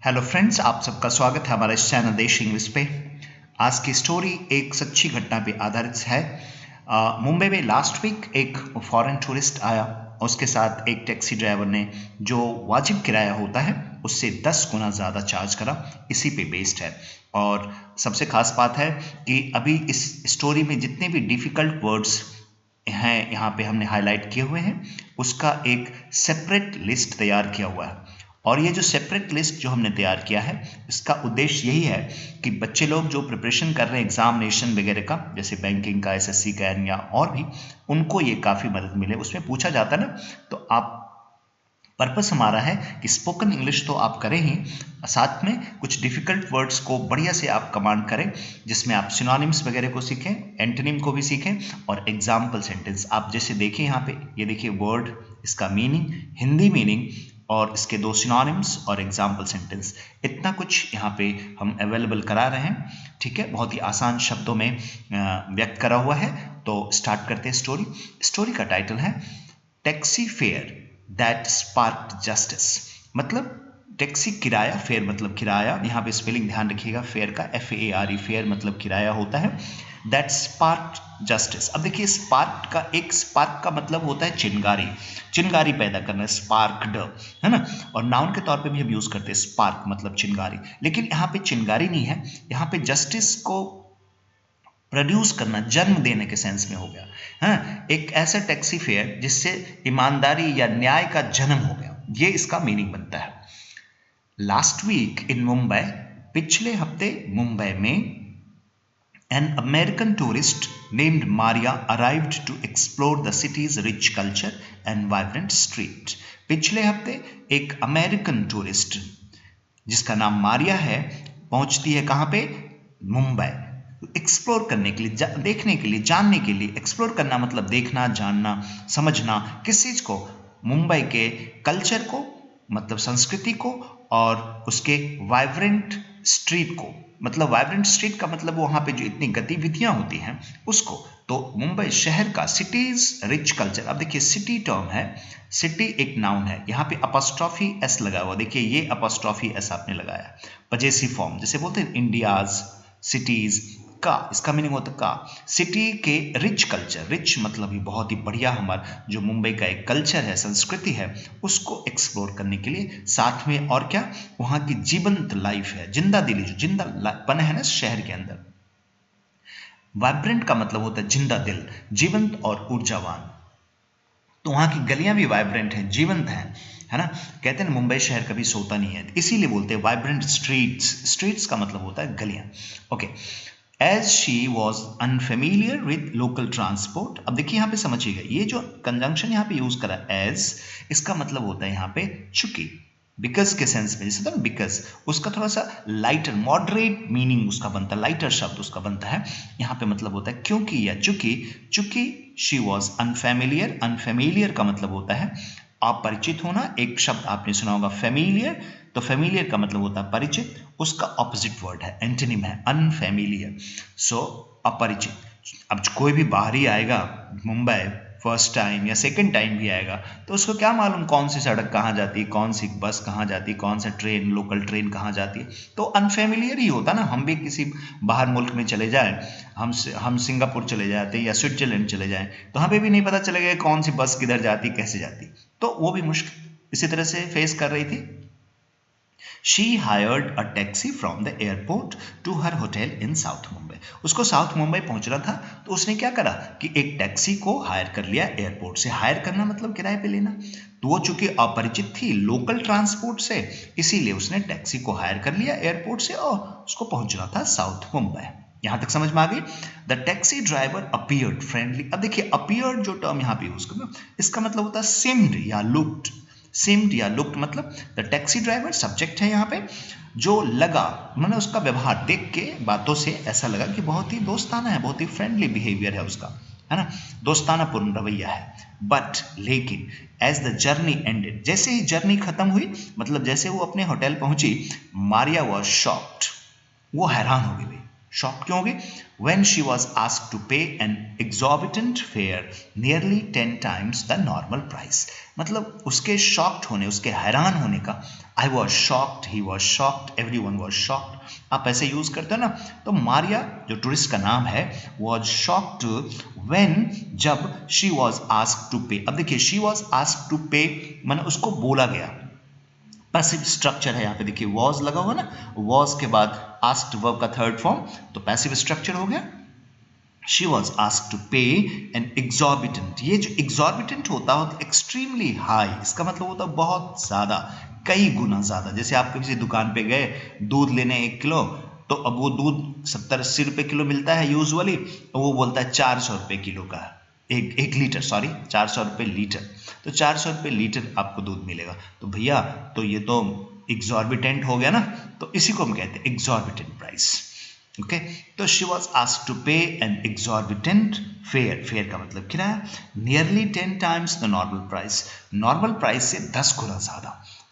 Hello friends, आप सबका स्वागत है हमारे इस चैनल देश इंग्लिश पे। आज की स्टोरी एक सच्ची घटना पे आधारित है। मुंबई में लास्ट वीक एक फॉरेन टूरिस्ट आया, उसके साथ एक टैक्सी ड्राइवर ने जो वाजिब किराया होता है उससे 10 गुना ज़्यादा चार्ज करा। इसी पे बेस्ड है। और सबसे खास बात है कि अभी इस स्टोरी में जितने भी डिफ़िकल्ट वर्ड्स हैं यहाँ पे हमने हाईलाइट किए हुए हैं, उसका एक सेपरेट लिस्ट तैयार किया हुआ है। और ये जो सेपरेट लिस्ट जो हमने तैयार किया है, इसका उद्देश्य यही है कि बच्चे लोग जो प्रिपरेशन कर रहे हैं एग्जामिनेशन वगैरह का, जैसे बैंकिंग का, एसएससी का या और भी, उनको ये काफ़ी मदद मिले। उसमें पूछा जाता है ना, तो आप पर्पस हमारा है कि स्पोकन इंग्लिश तो आप करें ही, साथ में कुछ डिफ़िकल्ट वर्ड्स को बढ़िया से आप कमांड करें, जिसमें आप सिनोनिम्स वगैरह को सीखें, एंटोनिम को भी सीखें और एग्जाम्पल सेंटेंस आप जैसे देखें यहाँ पे, ये देखिए वर्ड, इसका मीनिंग, हिंदी मीनिंग और इसके 2 सिनोनिम्स और एग्जाम्पल सेंटेंस, इतना कुछ यहाँ पे हम अवेलेबल करा रहे हैं। ठीक है, बहुत ही आसान शब्दों में व्यक्त करा हुआ है। तो स्टार्ट करते हैं स्टोरी। स्टोरी का टाइटल है taxi fare that sparked justice. मतलब टैक्सी किराया, फेयर मतलब किराया, यहाँ पे स्पेलिंग ध्यान रखिएगा फेयर का, FARE, फेयर मतलब किराया होता है। That sparked justice. अब देखिए स्पार्क का, एक स्पार्क का मतलब होता है चिंगारी, चिंगारी पैदा करना, स्पार्क्ड, है ना। और नाउन के तौर पे भी हम यूज करते हैं स्पार्क मतलब चिंगारी, लेकिन यहाँ पे चिंगारी नहीं है, यहाँ पे जस्टिस को प्रोड्यूस करना, जन्म देने के सेंस में हो गया। हाँ, एक ऐसा टैक्सी फेयर जिससे ईमानदारी या न्याय का जन्म हो गया, ये इसका मीनिंग बनता है। लास्ट वीक इन मुंबई, पिछले हफ्ते मुंबई में, an American tourist named Maria arrived to explore the city's rich culture and vibrant street. पिछले हफ्ते एक अमेरिकन टूरिस्ट जिसका नाम मारिया है पहुंचती है कहाँ पे? मुंबई। एक्सप्लोर करने के लिए, देखने के लिए, जानने के लिए। एक्सप्लोर करना मतलब देखना, जानना, समझना। किस चीज़ को? मुंबई के कल्चर को, मतलब संस्कृति को, और उसके वाइब्रेंट स्ट्रीट को। मतलब वाइब्रेंट स्ट्रीट का मतलब वहाँ पे जो इतनी गतिविधियाँ होती हैं उसको। तो मुंबई शहर का, सिटीज रिच कल्चर। अब देखिए सिटी टर्म है, सिटी एक नाउन है, यहाँ पे अपॉस्ट्रोफी एस लगा हुआ, देखिए ये अपॉस्ट्रोफी एस आपने लगाया, पजेसिव फॉर्म, जैसे बोलते हैं इंडियाज, सिटीज का, इसका मीनिंग होता है का। सिटी के रिच कल्चर, रिच मतलब ही बहुत ही बढ़िया, हमारा जो मुंबई का एक कल्चर है, संस्कृति है, उसको एक्सप्लोर करने के लिए, साथ में और क्या, वहाँ की जीवंत लाइफ है, जिंदा दिली, जो जिंदापन है ना शहर के अंदर। वाइब्रेंट का मतलब होता है जिंदा दिल, जीवंत और ऊर्जावान। तो वहाँ की गलियां भी वाइब्रेंट हैं, जीवंत हैं, है ना। कहते हैं मुंबई शहर कभी सोता नहीं है, इसीलिए बोलते हैं वाइब्रेंट स्ट्रीट्स। स्ट्रीट्स का मतलब होता है गलियां। Okay. As she was unfamiliar with local transport. अब देखिए यहाँ पे समझिएगा, ये जो कंजंक्शन यहाँ पे यूज करा एज, इसका मतलब होता है यहाँ पे चूंकि, बिकॉज के सेंस में, जैसे था बिकॉज, उसका थोड़ा सा लाइटर, मॉडरेट मीनिंग उसका बनता है, लाइटर शब्द उसका बनता है। यहाँ पे मतलब होता है क्योंकि या चूंकि। चूंकि शी वॉज अनफेमिलियर, अनफेमिलियर का मतलब होता है अपरिचित होना। एक शब्द आपने सुना होगा फेमिलियर, तो फेमिलियर का मतलब होता है परिचित, उसका ऑपोजिट वर्ड है, एंटोनिम है अनफेमिलियर। सो अपरिचित। अब कोई भी बाहरी आएगा मुंबई, फर्स्ट टाइम या सेकंड टाइम भी आएगा, तो उसको क्या मालूम कौन सी सड़क कहाँ जाती है, कौन सी बस कहाँ जाती है, कौन सा ट्रेन, लोकल ट्रेन कहाँ जाती है। तो अनफेमिलियर ही होता ना। हम भी किसी बाहर मुल्क में चले जाएं, हम सिंगापुर चले जाते हैं या स्विट्जरलैंड चले जाएं, तो हमें भी नहीं पता चलेगा कौन सी बस किधर जाती, कैसे जाती, तो वो भी मुश्किल इसी तरह से फेस कर रही थी। She hired a taxi from the airport to her hotel in South Mumbai. उसको साउथ मुंबई पहुंचना था, तो उसने क्या करा कि एक टैक्सी को हायर कर लिया एयरपोर्ट से। हायर करना मतलब किराए पे लेना। तो वो चूंकि अपरिचित थी लोकल ट्रांसपोर्ट से, इसीलिए उसने टैक्सी को हायर कर लिया एयरपोर्ट से और उसको पहुंचना था साउथ मुंबई। यहां तक समझ में आ गई। The taxi driver appeared friendly. अब देखिए अपीयर्ड जो टर्म यहाँ पे यूज करना, इसका मतलब होता है सिम्ड या लुक्ड। सिम्ड या लुक्ड मतलब द टैक्सी ड्राइवर सब्जेक्ट है यहाँ पे, जो लगा, मैंने उसका व्यवहार देख के, बातों से ऐसा लगा कि बहुत ही दोस्ताना है, बहुत ही फ्रेंडली बिहेवियर है उसका, है ना, दोस्ताना पूर्ण रवैया है। बट लेकिन एज द जर्नी एंडेड, जैसे ही जर्नी खत्म हुई, मतलब जैसे वो अपने होटल पहुंची, मारिया वॉज शॉक्ड, वो हैरान हो गई। शॉक्ड क्यों हो गई? When she was asked to pay an exorbitant fare nearly 10 times the normal price. मतलब उसके शॉक्ड होने, उसके हैरान होने का I was shocked, he was shocked, every one was shocked. आप ऐसे यूज करते हो ना, तो मारिया जो टूरिस्ट का नाम है वॉज शॉक्ड व्हेन, जब शी वॉज आस्क्ड टू पे। अब देखिए शी वॉज आस्क्ड टू पे माने उसको बोला गया, पैसिव स्ट्रक्चर है यहाँ पे, देखिए वॉज लगा हुआ ना, वॉज के बाद आस्क्ड वर्ब का थर्ड फॉर्म, तो पैसिव स्ट्रक्चर हो गया। She was asked to pay an exorbitant, ये जो exorbitant होता है extremely high, इसका मतलब होता है बहुत ज़्यादा, कई गुना ज़्यादा। जैसे आप किसी दुकान पे गए दूध लेने 1 किलो, तो अब वो दूध 70-80 रुपये किलो मिलता है यूजुअली, तो वो बोलता है 400 रुपये किलो का, एक लीटर, सॉरी 400 रुपये लीटर, तो 400 रुपये लीटर आपको दूध मिलेगा। तो भैया तो ये तो एग्जॉर्बिटेंट हो गया ना, तो इसी को हम कहते हैं एग्जॉर्बिटेंट प्राइस। ओके, तो शी वॉज आस्क्ड टू पे एन एग्जॉर्बिटेंट फेयर, फेयर का मतलब किराया, nearly 10 times the normal price, normal price से 10 गुना ज़्यादा।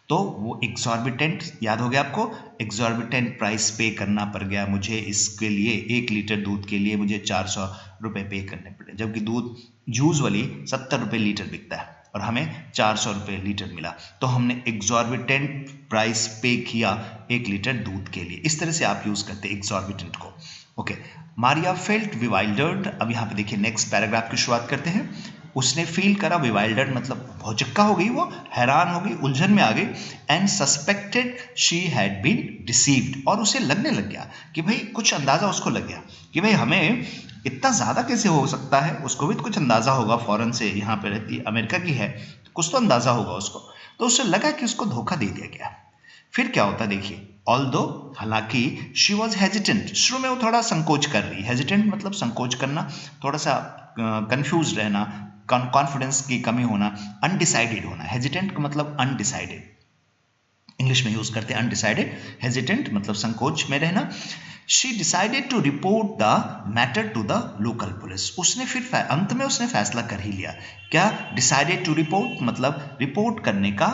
तो वो एग्जॉर्बिटेंट याद हो गया आपको, एग्जॉर्बिटेंट प्राइस पे करना पड़ गया मुझे, इसके लिए 1 लीटर दूध के लिए मुझे 400 रुपये पे करने पड़े, जबकि दूध यूजुअली 70 रुपये लीटर बिकता है और हमें 400 रुपये लीटर मिला, तो हमने एग्जॉर्बिटेंट प्राइस पे किया 1 लीटर दूध के लिए। इस तरह से आप यूज करते हैं एग्जॉर्बिटेंट को। Okay, Maria felt bewildered. अब यहाँ पे देखिए नेक्स्ट पैराग्राफ की शुरुआत करते हैं। उसने फील करा, विवाइल्डर्ड मतलब भौचक्का हो गई, वो हैरान हो गई, उलझन में आ गई, and suspected she had been deceived, और उसे लगने लग गया कि भाई कुछ अंदाजा उसको लग गया कि भाई हमें इतना ज़्यादा कैसे हो सकता है, उसको भी तो कुछ अंदाज़ा होगा, फॉरेन से यहाँ पे रहती है, अमेरिका की है, कुछ तो अंदाज़ा होगा उसको, तो उसे लगा कि उसको धोखा दे दिया गया। फिर क्या होता है देखिए, ऑल्दो हालांकि शी वॉज हेजिटेंट, शुरू में वो थोड़ा संकोच कर रही, हेजिटेंट मतलब संकोच करना, थोड़ा सा कंफ्यूज रहना, कॉन्फिडेंस की कमी होना, अनडिसाइडेड होना, हेजिटेंट का मतलब अनडिसाइडेड, इंग्लिश में यूज करते हैं अनडिसाइडेड, हेजिटेंट मतलब संकोच में रहना। She decided to report the matter to the local police, उसने फिर अंत में उसने फैसला कर ही लिया। क्या डिसाइडेड टू रिपोर्ट मतलब रिपोर्ट करने का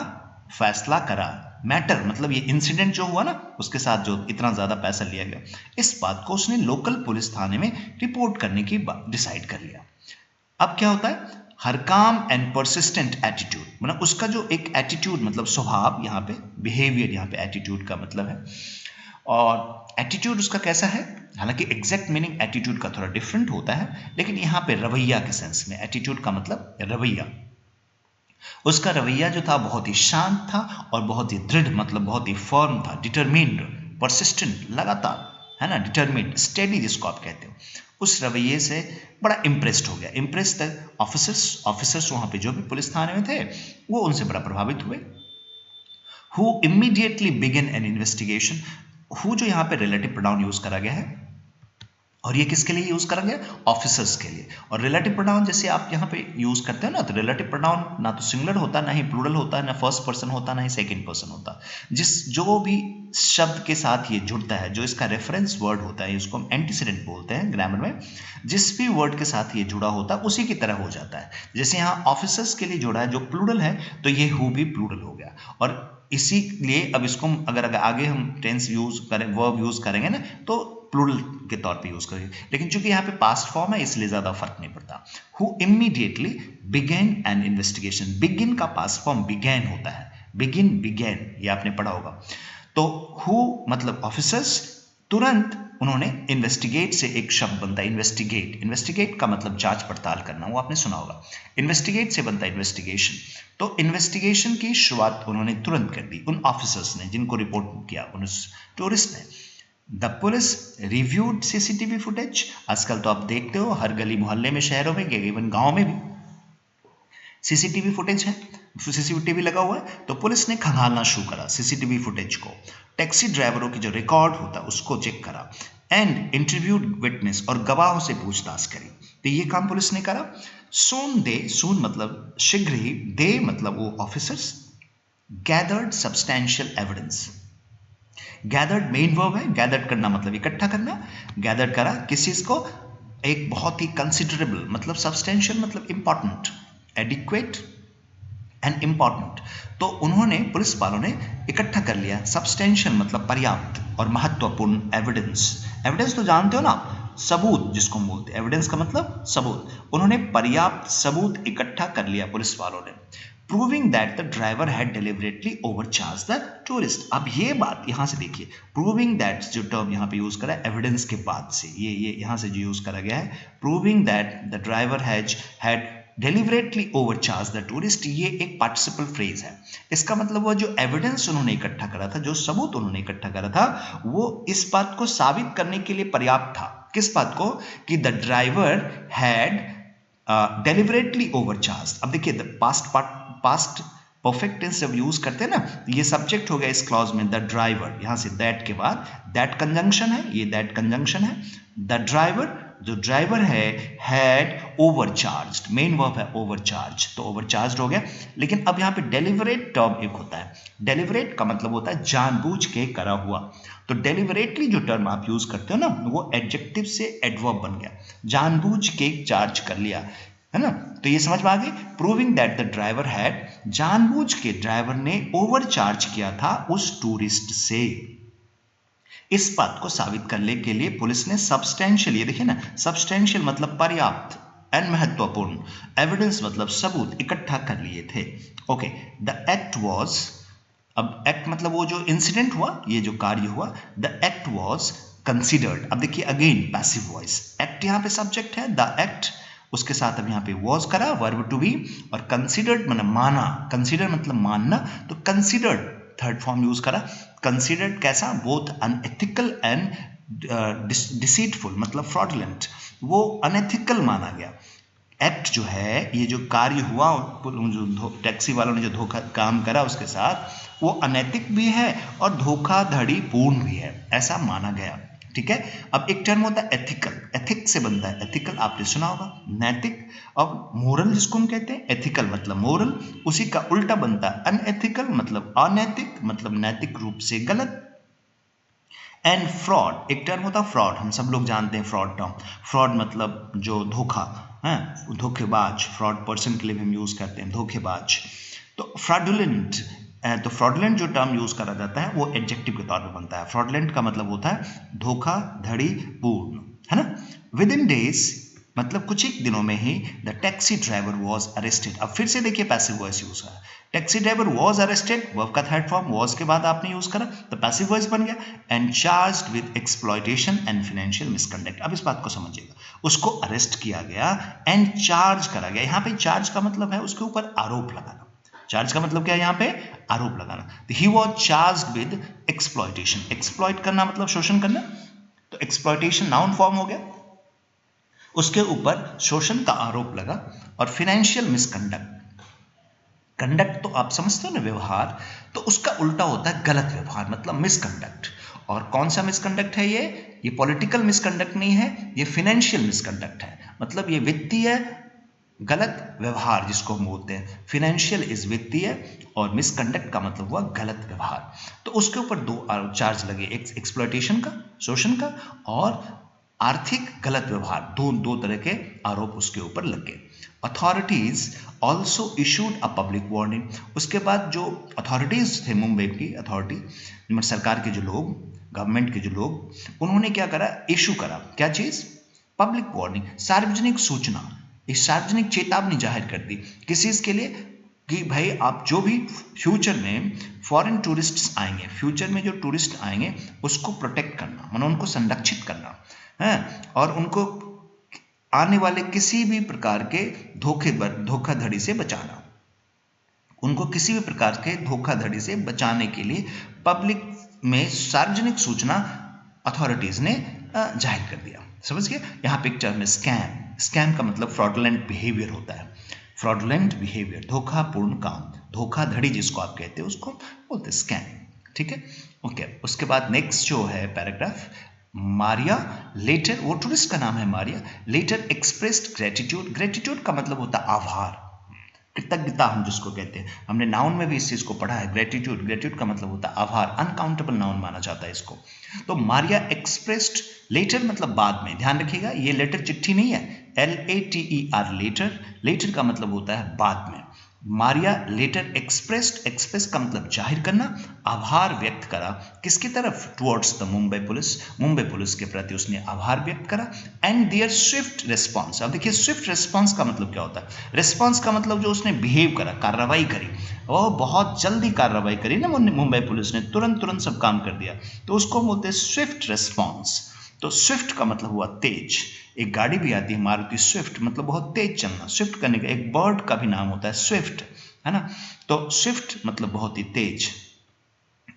फैसला करा, मैटर मतलब ये इंसिडेंट जो हुआ ना उसके साथ जो इतना ज्यादा पैसा लिया गया, इस बात को उसने लोकल पुलिस थाने में रिपोर्ट करने की डिसाइड कर लिया। अब क्या होता है, हर काम एंड परसिस्टेंट एटीट्यूड, मतलब उसका जो एक एटीट्यूड मतलब स्वभाव, यहाँ पे बिहेवियर, यहाँ पे एटीट्यूड का मतलब है, और एटीट्यूड उसका कैसा है, हालांकि एग्जैक्ट मीनिंग एटीट्यूड का थोड़ा डिफरेंट होता है, लेकिन यहाँ पे रवैया के सेंस में एटीट्यूड का मतलब रवैया, उसका रवैया जो था बहुत ही शांत था और बहुत ही दृढ़ मतलब बहुत ही फर्म था, डिटरमिन्ड, परसिस्टेंट, लगातार, है ना, डिटरमिन्ड, स्टेडी जिसको आप कहते हो, उस रवैये से बड़ा इम्प्रेस्ड हो गया। इम्प्रेस्ड ऑफिसर्स वहां पे जो भी पुलिस थाने में थे वो उनसे बड़ा प्रभावित हुए। Who immediately begin N investigation, who जो यहाँ पे रिलेटिव प्रोनाउन यूज करा गया है, और ये किसके लिए यूज करा गया, ऑफिसर्स के लिए। और रिलेटिव प्रोनाउन जैसे आप यहाँ पे यूज करते हो ना, तो रिलेटिव प्रोनाउन ना तो सिंगुलर होता, ना ही प्लूरल होता, ना फर्स्ट पर्सन होता, ना ही सेकंड पर्सन होता, जो भी शब्द के साथ ये जुड़ता है, जो इसका रेफरेंस वर्ड होता है, इसको हम एंटीसीडेंट बोलते हैं ग्रामर में, जिस भी वर्ड के साथ ये जुड़ा होता है उसी की तरह हो जाता है। जैसे यहाँ ऑफिसर्स के लिए जुड़ा है जो प्लूरल है, तो ये हु भी प्लूरल हो गया, और इसीलिए अब इसको अगर आगे हम टेंस यूज करें, वर्ब यूज करेंगे ना, तो प्लूरल के तौर पे यूज करेंगे, लेकिन चूंकि यहाँ पे पास्ट फॉर्म है इसलिए ज्यादा फर्क नहीं पड़ता। Who immediately began an investigation, begin का पास्ट फॉर्म बिगैन होता है, बिगेन ये आपने पढ़ा होगा। तो हु मतलब ऑफिसर्स, तुरंत उन्होंने इन्वेस्टिगेट से एक शब्द बनता है इन्वेस्टिगेट, इन्वेस्टिगेट का मतलब जांच पड़ताल करना, वो आपने सुना होगा, इन्वेस्टिगेट से बनता है इन्वेस्टिगेशन। तो इन्वेस्टिगेशन की शुरुआत उन्होंने तुरंत कर दी उन ऑफिसर्स ने जिनको रिपोर्ट किया उन टूरिस्ट ने। The police reviewed CCTV footage, आजकल तो आप देखते हो हर गली मोहल्ले में, शहरों में, इवन गांव में भी सीसीटीवी फुटेज है, सीसीटीवी लगा हुआ है, तो पुलिस ने खंगालना शुरू करा सीसीटीवी फुटेज को, टैक्सी ड्राइवरों की जो रिकॉर्ड होता है उसको चेक करा, एंड इंटरव्यूड विटनेस, और गवाहों से पूछताछ करी, तो ये काम पुलिस ने करा। सून मतलब शीघ्र ही, दे मतलब वो officers, gathered substantial evidence, gathered main verb है, गैदर्ड करना मतलब इकट्ठा करना, गैदर्ड करा किस चीज को, एक बहुत ही कंसिडरेबल मतलब सब्सटेंशियल मतलब इंपॉर्टेंट, एडिक्वेट एंड इंपॉर्टेंट, तो उन्होंने पुलिस वालों ने इकट्ठा कर लिया, सब्सटेंशियल मतलब पर्याप्त और महत्वपूर्ण एविडेंस, एविडेंस तो जानते हो ना, सबूत जिसको हम बोलते हैं, एविडेंस का मतलब सबूत, उन्होंने पर्याप्त सबूत इकट्ठा कर लिया पुलिस वालों ने। Proving that the driver had deliberately overcharge the tourist. अब ये बात यहां से देखिए, प्रूविंग दैट जो टर्म यहां पे यूज करा है एविडेंस के बाद से, ये यहां से जो यूज करा गया है, proving that the driver had deliberately overcharge the tourist, ये एक पार्टिसिपल फ्रेज है। इसका मतलब वो जो एविडेंस उन्होंने इकट्ठा करा था, जो सबूत उन्होंने इकट्ठा करा था, वो इस बात को साबित करने के लिए पर्याप्त था। किस बात को? कि the driver had deliberately overcharge. अब देखिए द पास्ट परफेक्ट टेंस जब यूज करते हैं ना, ये सब्जेक्ट हो गया इस क्लॉज में द ड्राइवर, यहां से दैट के बाद दैट कंजंक्शन है, ये दैट कंजंक्शन है। द ड्राइवर, जो ड्राइवर है, हैड ओवरचार्ज्ड, मेन वर्ब है ओवरचार्ज, तो ओवरचार्ज्ड हो गया। लेकिन अब यहाँ पे डेलिबरेट टर्म एक होता है, डेलिबरेट का मतलब होता है जानबूझ के करा हुआ। तो डेलिबरेटली जो टर्म आप यूज करते हो ना, वो एडजेक्टिव से एडवर्ब बन गया, जानबूझ के चार्ज कर लिया, है ना। तो ये समझ में आ गई, proving that the driver had, जानबूझ के ड्राइवर ने ओवरचार्ज किया था उस टूरिस्ट से। इस बात को साबित करने के लिए पुलिस ने सब्सटेंशियल, ये देखिए ना, सब्सटेंशियल मतलब पर्याप्त एंड महत्वपूर्ण, एविडेंस मतलब सबूत इकट्ठा कर लिए थे। ओके, द एक्ट वॉज, अब एक्ट मतलब वो जो इंसिडेंट हुआ, ये जो कार्य हुआ, द एक्ट वॉज कंसिडर्ड। अब देखिए अगेन पैसिव वॉइस, एक्ट यहाँ पे सब्जेक्ट है, द एक्ट, उसके साथ अब यहाँ पे वॉज करा, वर्ब टू बी, और कंसिडर्ड मतलब माना, कंसिडर मतलब मानना, तो कंसिडर्ड थर्ड फॉर्म यूज करा। कंसिडर्ड कैसा? बोथ अनएथिकल एंड डिसीटफुल, मतलब फ्रॉडलेंट, वो अनएथिकल माना गया। एक्ट जो है, ये जो कार्य हुआ, जो टैक्सी वालों ने जो धोखा काम करा उसके साथ, वो अनैतिक भी है और धोखाधड़ी पूर्ण भी है, ऐसा माना गया। ठीक है। अब एक टर्म होता है एथिकल, एथिक से बनता है, एथिकल आपने सुना होगा, नैतिक, और मोरल जिसको हम कहते हैं, एथिकल मतलब मोरल, उसी का उल्टा बनता है अनएथिकल मतलब अनैतिक, मतलब नैतिक रूप से गलत। एंड फ्रॉड, एक टर्म होता है फ्रॉड, हम सब लोग जानते हैं फ्रॉड टर्म, फ्रॉड मतलब जो धोखा है, धोखेबाज, फ्रॉड पर्सन के लिए भी हम यूज करते हैं धोखेबाज। तो फ्रॉडुलेंट, तो फ्रॉडलेंट जो टर्म यूज करा जाता है वो एडजेक्टिव के तौर पे बनता है। फ्रॉडलेंट का मतलब होता है धोखाधड़ी पूर्ण, है ना। विद इन डेज मतलब कुछ एक दिनों में ही the taxi driver was arrested. अब फिर से देखिए पैसिव वॉइस यूज हुआ है, taxi driver was arrested, verb का थर्ड फॉर्म वॉज के बाद आपने यूज करा तो पैसिव वॉइस बन गया, and charged with exploitation and financial misconduct. अब इस बात को समझिएगा, उसको अरेस्ट किया गया एंड चार्ज करा गया। यहाँ पे चार्ज का मतलब है उसके ऊपर आरोप लगाना, चार्ज का मतलब क्या है यहाँ पे? आरोप लगाना। He was charged with exploitation, exploit करना मतलब शोषण करना, तो एक्सप्लॉयटेशन नाउन फॉर्म हो गया, उसके ऊपर शोषण का आरोप लगा, और फाइनेंशियल मिसकंडक्ट, कंडक्ट तो आप समझते हो ना व्यवहार, तो उसका उल्टा होता है गलत व्यवहार मतलब मिसकंडक्ट। और कौन सा मिसकंडक्ट है ये पॉलिटिकल मिसकंडक्ट नहीं है, ये फाइनेंशियल मिसकंडक्ट है, मतलब ये वित्तीय गलत व्यवहार जिसको हम बोलते हैं। फाइनेंशियल इज वित्तीय और मिसकंडक्ट का मतलब हुआ गलत व्यवहार। तो उसके ऊपर दो चार्ज लगे, एक एक्सप्लॉयटेशन का, शोषण का, और आर्थिक गलत व्यवहार, दो तरह के आरोप उसके ऊपर लग गए। Authorities also issued a public warning. उसके बाद जो अथॉरिटीज थे, मुंबई की अथॉरिटी, सरकार के जो लोग, गवर्नमेंट के जो लोग, उन्होंने क्या करा? इशू करा, क्या चीज? पब्लिक वार्निंग, सार्वजनिक सूचना, इस सार्वजनिक चेतावनी जाहिर कर दी। किस चीज के लिए? कि भाई आप जो भी फ्यूचर में फॉरेन टूरिस्ट्स आएंगे, फ्यूचर में जो टूरिस्ट आएंगे उसको प्रोटेक्ट करना, मतलब उनको संरक्षित करना है, और उनको आने वाले किसी भी प्रकार के धोखाधड़ी से बचाना, उनको किसी भी प्रकार के धोखाधड़ी से बचाने के लिए पब्लिक में सार्वजनिक सूचना अथॉरिटीज ने जाहिर कर दिया। समझ गए? यहाँ पिक्चर में स्कैम, स्कैम का मतलब फ्रॉडुलेंट बिहेवियर होता है, फ्रॉडुलेंट बिहेवियर, धोखापूर्ण काम, धोखाधड़ी जिसको आप कहते हैं उसको बोलते हैं स्कैम। ठीक है, ओके। उसके बाद नेक्स्ट जो है पैराग्राफ, मारिया लेटर, वो टूरिस्ट का नाम है Maria, later expressed gratitude, gratitude का मतलब होता है आभार, कृतज्ञता हम जिसको कहते हैं, हमने नाउन में भी इस चीज को पढ़ा है, ग्रेटिट्यूड, ग्रेटिट्यूड का मतलब होता है आभार, अनकाउंटेबल नाउन माना जाता है इसको। तो मारिया एक्सप्रेस्ड, लेटर मतलब बाद में, ध्यान रखिएगा ये लेटर चिट्ठी नहीं है, LATER लेटर, लेटर का मतलब होता है बाद में। मारिया लेटर एक्सप्रेस का मतलब जाहिर करना, आभार व्यक्त करा, किसकी तरफ, टुवर्ड्स द मुंबई पुलिस के प्रति उसने आभार व्यक्त करा, एंड देयर स्विफ्ट रिस्पॉन्स। अब देखिए स्विफ्ट रिस्पॉन्स का मतलब क्या होता है, रिस्पॉन्स का मतलब जो उसने बिहेव करा, कार्रवाई करी, वो बहुत जल्दी कार्रवाई करी ना मुंबई पुलिस ने, तुरंत तुरंत सब काम कर दिया, तो उसको बोलते हैं स्विफ्ट रिस्पॉन्स। तो स्विफ्ट का मतलब हुआ तेज। एक गाड़ी भी आती है मारुति स्विफ्ट, मतलब बहुत तेज चलना, स्विफ्ट करने का। एक बर्ड का भी नाम होता है स्विफ्ट, है ना। तो स्विफ्ट मतलब बहुत ही तेज।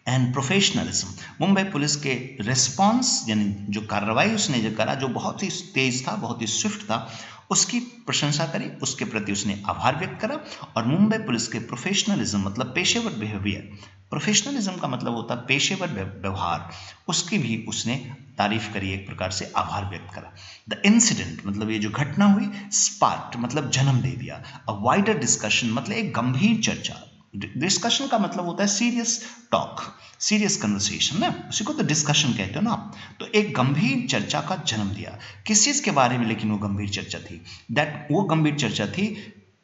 एंड प्रोफेशनलिज्म, मुंबई पुलिस के रिस्पॉन्स यानी जो कार्रवाई उसने जो करा, जो बहुत ही तेज था, बहुत ही स्विफ्ट था, उसकी प्रशंसा करी, उसके प्रति उसने आभार व्यक्त करा। और मुंबई पुलिस के प्रोफेशनलिज्म मतलब पेशेवर बिहेवियर, प्रोफेशनलिज्म का मतलब होता है पेशेवर व्यवहार, उसकी भी उसने तारीफ करी, एक प्रकार से आभार व्यक्त करा। द इंसिडेंट मतलब ये जो घटना हुई, स्पार्क्ड मतलब जन्म दे दिया, अ वाइडर डिस्कशन मतलब एक गंभीर चर्चा। डिस्कशन का मतलब होता है सीरियस टॉक, सीरियस कन्वर्सेशन ना, उसी को तो डिस्कशन कहते हो ना आप। तो एक गंभीर चर्चा का जन्म दिया, किस चीज के बारे में, लेकिन वो गंभीर चर्चा थी, वो गंभीर चर्चा थी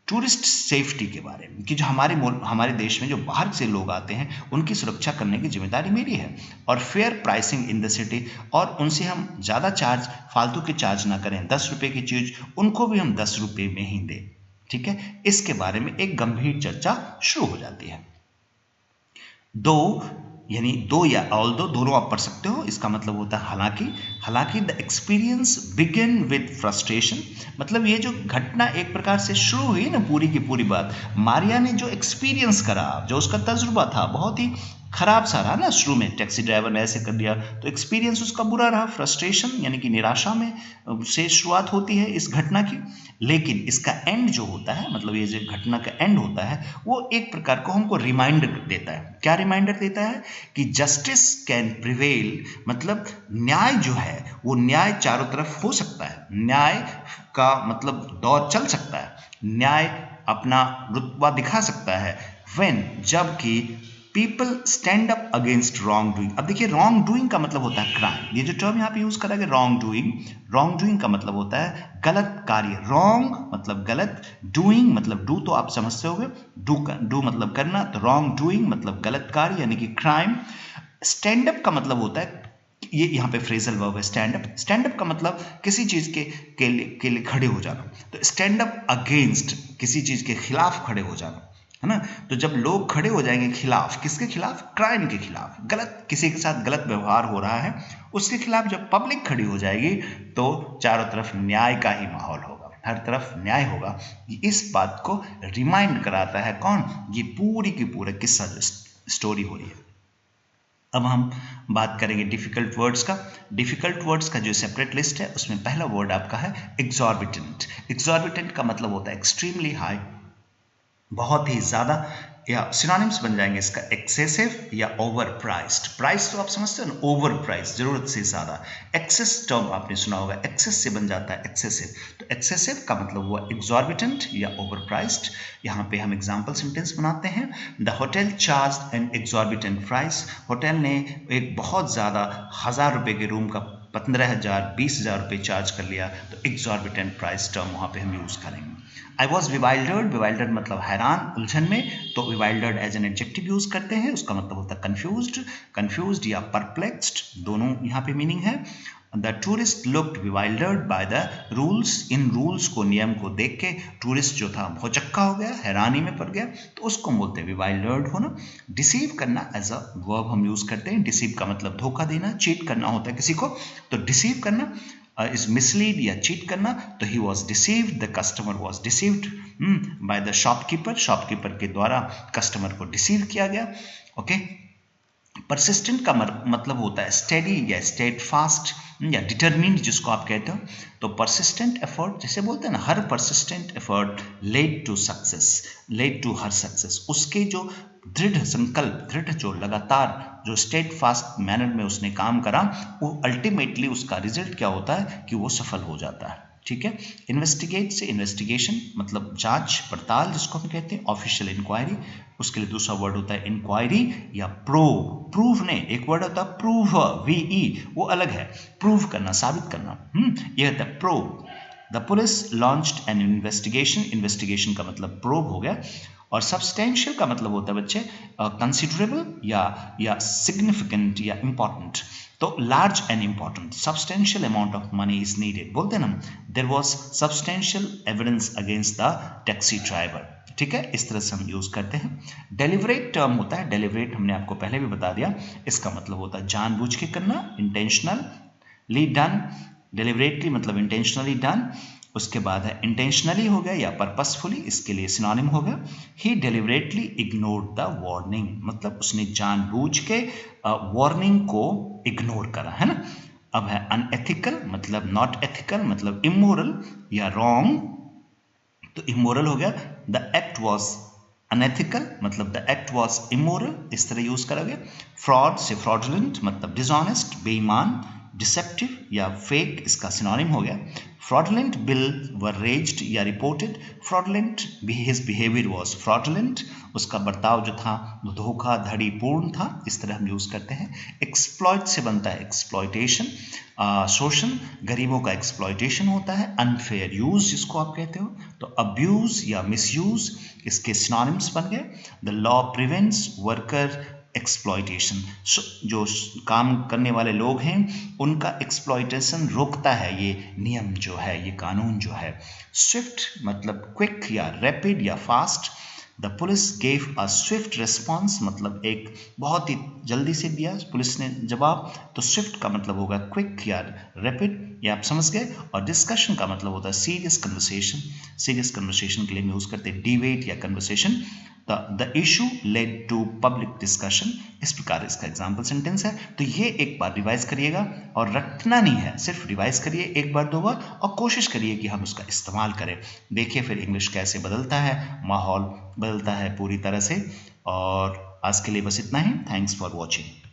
टूरिस्ट सेफ्टी के बारे में, कि जो हमारे देश में जो बाहर से लोग आते हैं उनकी सुरक्षा करने की जिम्मेदारी मेरी है, और fair pricing in the city, और उनसे हम ज़्यादा चार्ज, फालतू के चार्ज ना करें, 10 रुपये की चीज़ उनको भी हम 10 रुपये में ही दें, ठीक है। इसके बारे में एक गंभीर चर्चा शुरू हो जाती है। दो यानी दो या ऑल दो, दोनों आप पढ़ सकते हो, इसका मतलब होता है हालांकि। हालांकि the experience begin with frustration, मतलब ये जो घटना एक प्रकार से शुरू हुई ना, पूरी की पूरी बात, मारिया ने जो एक्सपीरियंस करा, जो उसका तजुर्बा था, बहुत ही खराब सा रहा ना, शुरू में टैक्सी ड्राइवर ने ऐसे कर दिया, तो एक्सपीरियंस उसका बुरा रहा, फ्रस्ट्रेशन यानी कि निराशा में से शुरुआत होती है इस घटना की। लेकिन इसका एंड जो होता है, मतलब ये जो घटना का एंड होता है, वो एक प्रकार को हमको रिमाइंडर देता है। क्या रिमाइंडर देता है, कि जस्टिस कैन प्रिवेल, मतलब न्याय जो है वो न्याय चारों तरफ हो सकता है, न्याय का मतलब दौर चल सकता है, न्याय अपना रुतबा दिखा सकता है, व्हेन जबकि people stand up against wrong doing. अब देखिए रॉन्ग डूइंग का मतलब होता है क्राइम, ये जो टर्म यहाँ पे यूज करा गया रॉन्ग डूइंग, रॉन्ग डूइंग का मतलब होता है गलत कार्य, रॉन्ग मतलब गलत, डूइंग मतलब डू तो आप समझते होंगे, डू मतलब करना, तो रॉन्ग डूइंग मतलब गलत कार्य यानी कि क्राइम। स्टैंड अप का मतलब होता है, ये यहाँ पे फ्रेजल वर्ब है स्टैंड अप, स्टैंड अप का मतलब किसी चीज के लिए खड़े हो जाना, तो स्टैंड अप अगेंस्ट किसी चीज के खिलाफ खड़े हो जाना, है ना। तो जब लोग खड़े हो जाएंगे खिलाफ, किसके खिलाफ, क्राइम के खिलाफ, गलत किसी के साथ गलत व्यवहार हो रहा है उसके खिलाफ जब पब्लिक खड़ी हो जाएगी, तो चारों तरफ न्याय का ही माहौल होगा, हर तरफ न्याय होगा। इस बात को रिमाइंड कराता है कौन, ये पूरी की पूरा किस्सा जो स्टोरी हो रही है। अब हम बात करेंगे डिफिकल्ट वर्ड्स का। डिफिकल्ट वर्ड्स का जो सेपरेट लिस्ट है उसमें पहला वर्ड आपका है एग्जॉर्बिटेंट। एग्जॉर्बिटेंट का मतलब होता है एक्सट्रीमली हाई, बहुत ही ज़्यादा, या सिनोनिम्स बन जाएंगे इसका एक्सेसिव या ओवर प्राइस्ड। प्राइस तो आप समझते हो ना, ओवर प्राइस ज़रूरत से ज़्यादा। एक्सेस टर्म आपने सुना होगा, एक्सेस से बन जाता है एक्सेसिव, तो एक्सेसिव का मतलब हुआ एग्जॉर्बिटेंट या ओवर प्राइस्ड। यहाँ पे हम एग्जाम्पल सेंटेंस बनाते हैं, the hotel charge an exorbitant price, hotel ने एक बहुत ज़्यादा 1000 रुपये के रूम का 15,000 20,000 रुपये चार्ज कर लिया, तो एग्जॉर्बिटेंट प्राइस टर्म वहाँ पे हम यूज़ करेंगे। आई वॉज विवाइल्डर्ड, विवाइल्डर्ड मतलब हैरान, उलझन में, तो विवाइल्डर्ड एज एन एडजेक्टिव यूज करते हैं, उसका मतलब होता है कंफ्यूज्ड, कंफ्यूज्ड या परप्लेक्स्ड, दोनों यहाँ पे मीनिंग है। The tourist looked bewildered by the rules, इन रूल्स को, नियम को देख के टूरिस्ट जो था भौचक्का हो गया, हैरानी में पड़ गया, तो उसको बोलते हैं विवाइल्डर्ड होना। डिसीव करना एज अ वर्ब हम यूज करते हैं, डिसीव का मतलब धोखा देना, चीट करना होता है किसी को, तो डिसीव करना इज मिसलीड या चीट करना, तो he was deceived, the customer was deceived by the shopkeeper, shopkeeper के द्वारा कस्टमर को डिसीव किया गया। ओके, परसिस्टेंट का मतलब होता है स्टेडी या स्टेड फास्ट या डिटरमिन्ड जिसको आप कहते हो, तो परसिस्टेंट एफर्ट जैसे बोलते हैं ना, हर persistent effort led to success, led to हर सक्सेस, उसके जो दृढ़ संकल्प, दृढ़ जो लगातार जो स्टेड फास्ट मैनर में उसने काम करा, वो अल्टीमेटली उसका रिजल्ट क्या होता है कि वो सफल हो जाता है। ठीक है, इन्वेस्टिगेट से इन्वेस्टिगेशन मतलब जांच पड़ताल जिसको हम कहते हैं, ऑफिशियल इंक्वायरी, उसके लिए दूसरा वर्ड होता है इंक्वायरी या प्रोव। प्रूव ने एक वर्ड होता है प्रूव, वीई, वो अलग है, प्रूव करना, साबित करना, ये होता है probe. The police launched N investigation, investigation का मतलब प्रोव हो गया, और सब्सटेंशियल का मतलब होता है बच्चे कंसिडरेबल या सिग्निफिकेंट या इंपॉर्टेंट। तो large and important, substantial amount of money is needed, बोलते हैं ना, there was substantial evidence against the taxi driver. ठीक है, इस तरह से हम यूज करते हैं। डेलिबरेट टर्म होता है, डेलिबरेट हमने आपको पहले भी बता दिया, इसका मतलब होता है जानबूझ के करना, इंटेंशनली डन, डेलिबरेटली मतलब इंटेंशनली डन। उसके बाद है इंटेंशनली हो गया या पर्पसफुली, इसके लिए सिनोनिम हो गया ही डेलिबरेटली इग्नोर्ड द वार्निंग, मतलब उसने जानबूझ के वार्निंग को इग्नोर करा, है ना। अब है अनएथिकल मतलब नॉट एथिकल मतलब इमोरल या रॉन्ग, तो इमोरल हो गया द एक्ट वॉज अनएथिकल मतलब द एक्ट वॉज इमोरल, इस तरह यूज करोगे। फ्रॉड से फ्रॉडुलेंट मतलब डिसऑनेस्ट, बेईमान, डिसेप्टिव या फेक, इसका सिनोनिम हो गया। फ्रॉडुलेंट बिल वर रेज्ड या reported, fraudulent his behaviour was fraudulent, उसका बर्ताव जो था वो धोखाधड़ी पूर्ण था, इस तरह हम यूज करते हैं। एक्सप्लॉइट से बनता है एक्सप्लॉइटेशन, शोषण, गरीबों का एक्सप्लॉइटेशन होता है। अनफेयर यूज जिसको आप कहते हो, तो अब्यूज या मिसयूज, इसके सिनोनिम्स बन गए। The law prevents worker exploitation, जो काम करने वाले लोग हैं उनका एक्सप्लॉइटेशन रोकता है ये नियम जो है, ये कानून जो है। स्विफ्ट मतलब क्विक या रैपिड या fast, the police gave a Swift response मतलब एक बहुत ही जल्दी से दिया पुलिस ने जवाब, तो स्विफ्ट का मतलब होगा क्विक या रैपिड, ये आप समझ गए। और डिस्कशन का मतलब होता है सीरियस कन्वर्सेशन, सीरियस कन्वर्सेशन के लिए हम यूज करते हैं डिबेट या conversation. The issue led to public discussion, इस प्रकार इसका एग्जाम्पल सेंटेंस है। तो ये एक बार रिवाइज करिएगा और रटना नहीं है, सिर्फ रिवाइज करिए एक बार दो बार और कोशिश करिए कि हम उसका इस्तेमाल करें। देखिए फिर इंग्लिश कैसे बदलता है, माहौल बदलता है पूरी तरह से। और आज के लिए बस इतना ही। Thanks for watching.